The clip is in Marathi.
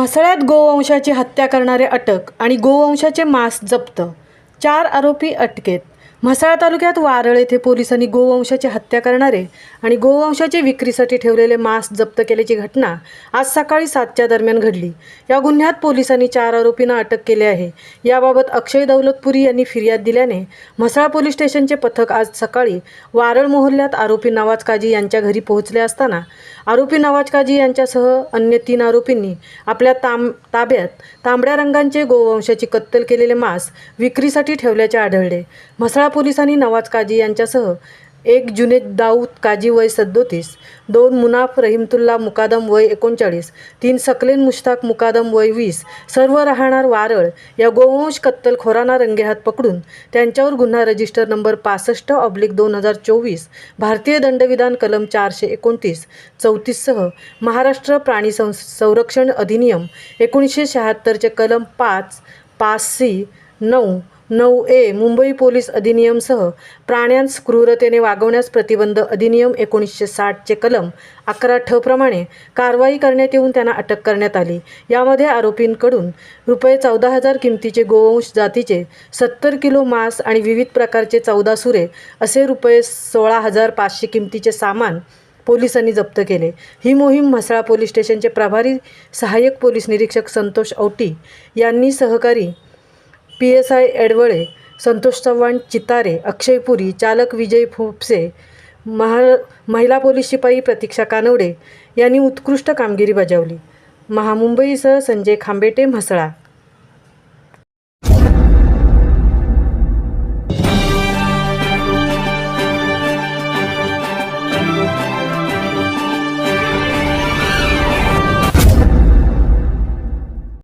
म्हसळ्यात गोवंशाची हत्या करणारे अटक आणि गोवंशाचे मांस जप्त. 4 आरोपी अटकेत. म्हसळा तालुक्यात वारळ येथे पोलिसांनी गोवंशाची हत्या करणारे आणि गोवंशाचे विक्रीसाठी ठेवलेले मांस जप्त केल्याची घटना आज सकाळी 7च्या दरम्यान घडली. या गुन्ह्यात पोलिसांनी 4 आरोपींना अटक केली आहे. याबाबत अक्षय दौलतपुरी यांनी फिर्याद दिल्याने म्हसळा पोलीस स्टेशनचे पथक आज सकाळी वारळ मोहल्ल्यात आरोपी नवाज काजी यांच्या घरी पोहोचले असताना आरोपी नवाज काजी यांच्यासह अन्य 3 आरोपींनी आपल्या ताब्यात तांबड्या रंगाचे गोवंशाची कत्तल केलेले मांस विक्रीसाठी ठेवल्याचे आढळले. म्हसळा पोलिसांनी नवाज काजी यांच्यासह 1 जुनेद दाऊद काजी वय 37, 2 मुनाफ रहिमतुल्ला मुकादम वय 39, 3 सकलेन मुश्ताक मुकादम वय 20 सर्व राहणार वारळ या गोवंश कत्तलखोरांना रंगेहात पकडून त्यांच्यावर गुन्हा रजिस्टर नंबर 65/2024 भारतीय दंडविधान कलम 429 34 सह महाराष्ट्र प्राणी संरक्षण अधिनियम 1976 कलम 5, 5C, 9, 9A मुंबई पोलीस अधिनियमसह प्राण्यांस क्रूरतेने वागवण्यास प्रतिबंध अधिनियम 1960 कलम 11 प्रमाणे कारवाई करण्यात येऊन त्यांना अटक करण्यात आली. यामध्ये आरोपींकडून ₹14,000 किमतीचे गोवंश जातीचे 70 किलो मांस आणि विविध प्रकारचे 14 सुरे असे ₹16,500 किमतीचे सामान पोलिसांनी जप्त केले. ही मोहीम म्हसळा पोलीस स्टेशनचे प्रभारी सहाय्यक पोलीस निरीक्षक संतोष औटी यांनी सहकारी PSI एडवळे, संतोष चव्हाण चितारे, अक्षय पुरी, चालक विजय फोपसे, महिला पोलीस शिपाई प्रतीक्षा कानवडे यांनी उत्कृष्ट कामगिरी बजावली. महामुंबईसह संजय खांबेटे, म्हसळा.